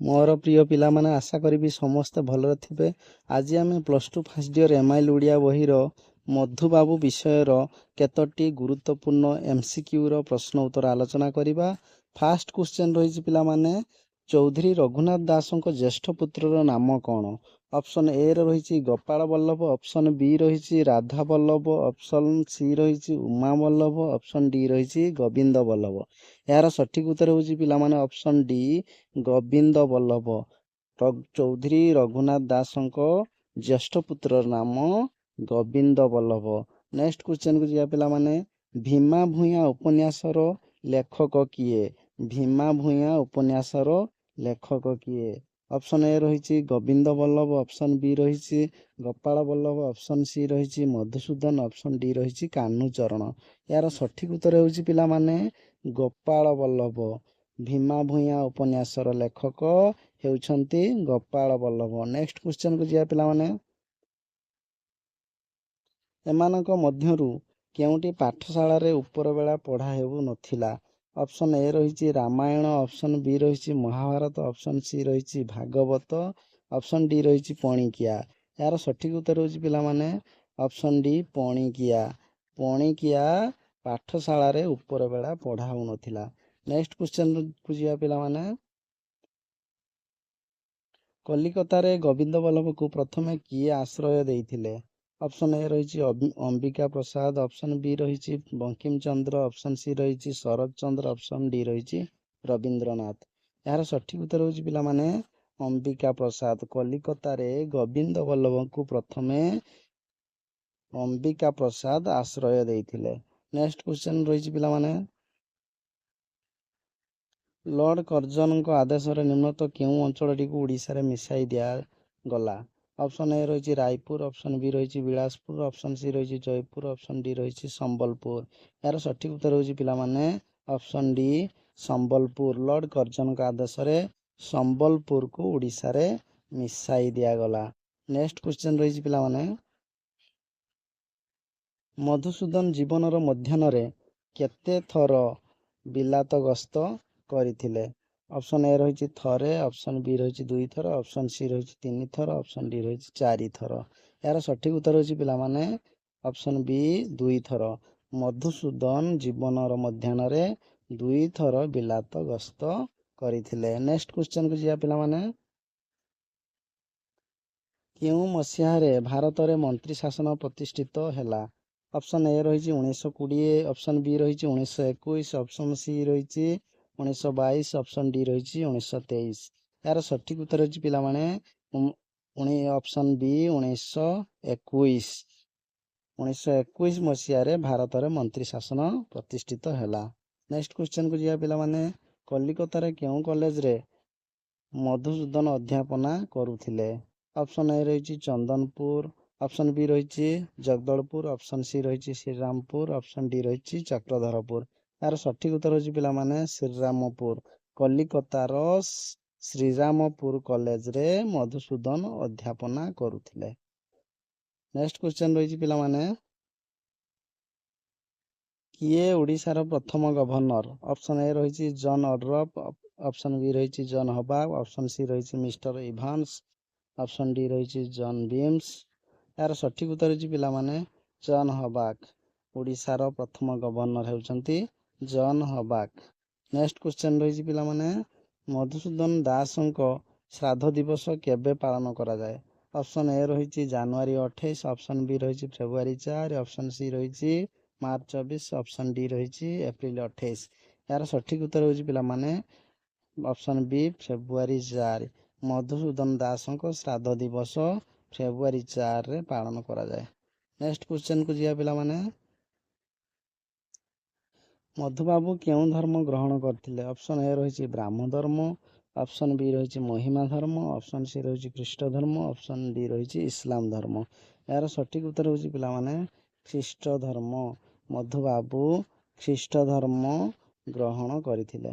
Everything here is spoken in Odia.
ମୋର ପ୍ରିୟ ପିଲାମାନେ ଆଶା କରିବି ସମସ୍ତେ ଭଲରେ ଥିବେ। ଆଜି ଆମେ +2 ଫାର୍ଷ୍ଟ ଇୟର ଏମାଇଲ୍ ଓଡ଼ିଆ ବହିର ମଧୁବାବୁ ବିଷୟର କେତୋଟି ଗୁରୁତ୍ୱପୂର୍ଣ୍ଣ MCQର ପ୍ରଶ୍ନ ଉତ୍ତର ଆଲୋଚନା କରିବା। ଫାର୍ଷ୍ଟ କ୍ୱେଶ୍ଚନ୍ ରହିଛି ପିଲାମାନେ, ଚୌଧୁରୀ ରଘୁନାଥ ଦାସଙ୍କ ଜ୍ୟେଷ୍ଠ ପୁତ୍ରର ନାମ କ'ଣ? ଅପସନ୍ ଏ ରେ ରହିଛି ଗୋପାଳ ବଲ୍ଲଭ, ଅପସନ୍ ବି ରହିଛି ରାଧା ବଲ୍ଲଭ, ଅପସନ୍ ସି ରହିଛି ଉମା ବଲ୍ଲଭ, ଅପସନ୍ ଡି ରହିଛି ଗୋବିନ୍ଦ ବଲ୍ଲଭ। ଏହାର ସଠିକ୍ ଉତ୍ତର ହେଉଛି ପିଲାମାନେ ଅପସନ୍ ଡି ଗୋବିନ୍ଦ ବଲ୍ଲଭ। ଚୌଧୁରୀ ରଘୁନାଥ ଦାସଙ୍କ ଜ୍ୟେଷ୍ଠ ପୁତ୍ରର ନାମ ଗୋବିନ୍ଦ ବଲ୍ଲଭ। ନେକ୍ସଟ କ୍ୱେଶ୍ଚନକୁ ଯିବା ପିଲାମାନେ, ଭୀମା ଭୂୟାଁ ଉପନ୍ୟାସର ଲେଖକ କିଏ? ଭୀମା ଭୂୟାଁ ଉପନ୍ୟାସର ଲେଖକ କିଏ? ଅପସନ୍ ଏ ରହିଛି ଗୋବିନ୍ଦ ବଲ୍ଲଭ, ଅପସନ୍ ବି ରହିଛି ଗୋପାଳ ବଲ୍ଲଭ, ଅପସନ୍ ସି ରହିଛି ମଧୁସୂଦନ, ଅପସନ୍ ଡି ରହିଛି କାହ୍ନୁଚରଣ। ଏହାର ସଠିକ୍ ଉତ୍ତର ହେଉଛି ପିଲାମାନେ ଗୋପାଳ ବଲ୍ଲଭ। ଭୀମା ଭୂୟାଁ ଉପନ୍ୟାସର ଲେଖକ ହେଉଛନ୍ତି ଗୋପାଳ ବଲ୍ଲଭ। ନେକ୍ସଟ କ୍ୱେଶ୍ଚନକୁ ଯିବା ପିଲାମାନେ, ଏମାନଙ୍କ ମଧ୍ୟରୁ କେଉଁଟି ପାଠଶାଳାରେ ଉପରବେଳା ପଢ଼ା ହେଉନଥିଲା? ଅପସନ୍ ଏ ରହିଛି ରାମାୟଣ, ଅପସନ୍ ବି ରହିଛି ମହାଭାରତ, ଅପସନ୍ ସି ରହିଛି ଭାଗବତ, ଅପସନ୍ ଡି ରହିଛି ପଣିକିଆ। ଏହାର ସଠିକ୍ ଉତ୍ତର ହେଉଛି ପିଲାମାନେ ଅପସନ୍ ଡି ପଣିକିଆ। ପଣିକିଆ ପାଠଶାଳାରେ ଉପରବେଳା ପଢ଼ା ହେଉନଥିଲା। ନେକ୍ସଟ କ୍ୱେଶ୍ଚନକୁ ଯିବା ପିଲାମାନେ, କଲିକତାରେ ଗୋବିନ୍ଦ ବଲ୍ଲଭକୁ ପ୍ରଥମେ କିଏ ଆଶ୍ରୟ ଦେଇଥିଲେ? ଅପସନ୍ ଏ ରହିଛି ଅମ୍ବିକା ପ୍ରସାଦ, ଅପସନ୍ ବି ରହିଛି ବଙ୍କିମ ଚନ୍ଦ୍ର, ଅପସନ୍ ସି ରହିଛି ଶରତ ଚନ୍ଦ୍ର, ଅପସନ୍ ଡି ରହିଛି ରବୀନ୍ଦ୍ରନାଥ। ଏହାର ସଠିକ୍ ଉତ୍ତର ହେଉଛି ପିଲାମାନେ ଅମ୍ବିକା ପ୍ରସାଦ। କଲିକତାରେ ଗୋବିନ୍ଦ ବଲ୍ଲଭଙ୍କୁ ପ୍ରଥମେ ଅମ୍ବିକା ପ୍ରସାଦ ଆଶ୍ରୟ ଦେଇଥିଲେ। ନେକ୍ସଟ କ୍ୱେଶ୍ଚନ ରହିଛି ପିଲାମାନେ, ଲର୍ଡ କର୍ଜନଙ୍କ ଆଦେଶରେ ନିମ୍ନତଃ କେଉଁ ଅଞ୍ଚଳଟିକୁ ଓଡ଼ିଶାରେ ମିଶାଇ ଦିଆଗଲା? ଅପସନ୍ ଏ ରହିଛି ରାୟପୁର, ଅପସନ୍ ବି ରହିଛି ବିଳାସପୁର, ଅପସନ୍ ସି ରହିଛି ଜୟପୁର, ଅପସନ୍ ଡି ରହିଛି ସମ୍ବଲପୁର। ଏହାର ସଠିକ୍ ଉତ୍ତର ହେଉଛି ପିଲାମାନେ ଅପସନ୍ ଡି ସମ୍ବଲପୁର। ଲର୍ଡ କର୍ଜନଙ୍କ ଆଦେଶରେ ସମ୍ବଲପୁରକୁ ଓଡ଼ିଶାରେ ମିଶାଇ ଦିଆଗଲା। ନେକ୍ସଟ କ୍ୱେଶ୍ଚନ ରହିଛି ପିଲାମାନେ, ମଧୁସୂଦନ ଜୀବନର ମଧ୍ୟାହ୍ନରେ କେତେ ଥର ବିଲାତ ଗସ୍ତ କରିଥିଲେ? ଅପସନ୍ ଏ ରହିଛି ଥରେ, ଅପସନ୍ ବି ରହିଛି 2 ଥର, ଅପସନ୍ ସି ରହିଛି 3 ଥର, ଅପସନ୍ ଡି ରହିଛି 4 ଥର। ଏହାର ସଠିକ୍ ଉତ୍ତର ହେଉଛି ପିଲାମାନେ ଅପସନ୍ ବି 2 ଥର। ମଧୁସୂଦନ ଜୀବନର ମଧ୍ୟାହ୍ନରେ 2 ଥର ବିଲାତ ଗସ୍ତ କରିଥିଲେ। ନେକ୍ସଟ କ୍ୱେଶ୍ଚନକୁ ଯିବା ପିଲାମାନେ, କେଉଁ ମସିହାରେ ଭାରତରେ ମନ୍ତ୍ରୀ ଶାସନ ପ୍ରତିଷ୍ଠିତ ହେଲା? ଅପସନ୍ ଏ ରହିଛି 1920, ଅପସନ୍ ବି ରହିଛି 1921, ଅପସନ୍ ସି ରହିଛି 1922, ଅପସନ୍ ଡି ରହିଛି 1923। ଏହାର ସଠିକ୍ ଉତ୍ତର ହେଉଛି ପିଲାମାନେ ଅପସନ୍ ବି 1921। 1921 ମସିହାରେ ଭାରତରେ ମନ୍ତ୍ରୀ ଶାସନ ପ୍ରତିଷ୍ଠିତ ହେଲା। ନେକ୍ସଟ କ୍ୱେଶ୍ଚନକୁ ଯିବା ପିଲାମାନେ, କଲିକତାରେ କେଉଁ କଲେଜରେ ମଧୁସୂଦନ ଅଧ୍ୟାପନା କରୁଥିଲେ? ଅପସନ୍ ଏ ରହିଛି ଚନ୍ଦନପୁର, ଅପସନ୍ ବି ରହିଛି ଜଗଦଳପୁର, ଅପସନ୍ ସି ରହିଛି ଶ୍ରୀରାମପୁର, ଅପସନ୍ ଡି ରହିଛି ଚକ୍ରଧରପୁର। ଏହାର ସଠିକ୍ ଉତ୍ତର ହେଉଛି ପିଲାମାନେ ଶ୍ରୀରାମପୁର। କଲିକତାର ଶ୍ରୀରାମପୁର କଲେଜରେ ମଧୁସୂଦନ ଅଧ୍ୟାପନା କରୁଥିଲେ। ନେକ୍ସଟ କ୍ୱେଶ୍ଚନ ରହିଛି ପିଲାମାନେ, କିଏ ଓଡ଼ିଶାର ପ୍ରଥମ ଗଭର୍ଣ୍ଣର? ଅପସନ୍ ଏ ରହିଛି ଜନ୍ ଅଡରଫ୍, ଅପସନ୍ ବି ରହିଛି ଜନ୍ ହବାର୍ଡ, ଅପସନ୍ ସି ରହିଛି ମିଷ୍ଟର ଇଭାନ୍ସ, ଅପସନ୍ ଡି ରହିଛି ଜନ୍ ବିମ୍ସ। ଏହାର ସଠିକ୍ ଉତ୍ତର ହେଉଛି ପିଲାମାନେ ଜନ୍ ହବାର୍ଡ। ଓଡ଼ିଶାର ପ୍ରଥମ ଗଭର୍ଣ୍ଣର ହେଉଛନ୍ତି ଜନ୍ ହବାର୍ଡ। ନେକ୍ସଟ କ୍ୱେଶ୍ଚନ ରହିଛି ପିଲାମାନେ, ମଧୁସୂଦନ ଦାସଙ୍କ ଶ୍ରାଦ୍ଧ ଦିବସ କେବେ ପାଳନ କରାଯାଏ? ଅପସନ୍ ଏ ରହିଛି ଜାନୁଆରୀ 28, ଅପସନ୍ ବି ରହିଛି ଫେବୃଆରୀ 4, ଅପସନ୍ ସି ରହିଛି ମାର୍ଚ୍ଚ 24, ଅପସନ୍ ଡି ରହିଛି ଏପ୍ରିଲ 28। ଏହାର ସଠିକ୍ ଉତ୍ତର ହେଉଛି ପିଲାମାନେ ଅପସନ୍ ବି ଫେବୃଆରୀ 4। ମଧୁସୂଦନ ଦାସଙ୍କ ଶ୍ରାଦ୍ଧ ଦିବସ ଫେବୃଆରୀ 4ରେ ପାଳନ କରାଯାଏ। ନେକ୍ସଟ କ୍ୱେଶ୍ଚନକୁ ଯିବା ପିଲାମାନେ, ମଧୁବାବୁ କେଉଁ ଧର୍ମ ଗ୍ରହଣ କରିଥିଲେ? ଅପସନ୍ ଏ ରହିଛି ବ୍ରାହ୍ମ ଧର୍ମ, ଅପସନ୍ ବି ରହିଛି ମହିମା ଧର୍ମ, ଅପସନ୍ ସି ରହିଛି ଖ୍ରୀଷ୍ଟ ଧର୍ମ, ଅପସନ୍ ଡି ରହିଛି ଇସଲାମ ଧର୍ମ। ଏହାର ସଠିକ୍ ଉତ୍ତର ହେଉଛି ପିଲାମାନେ ଖ୍ରୀଷ୍ଟ ଧର୍ମ। ମଧୁବାବୁ ଖ୍ରୀଷ୍ଟ ଧର୍ମ ଗ୍ରହଣ କରିଥିଲେ।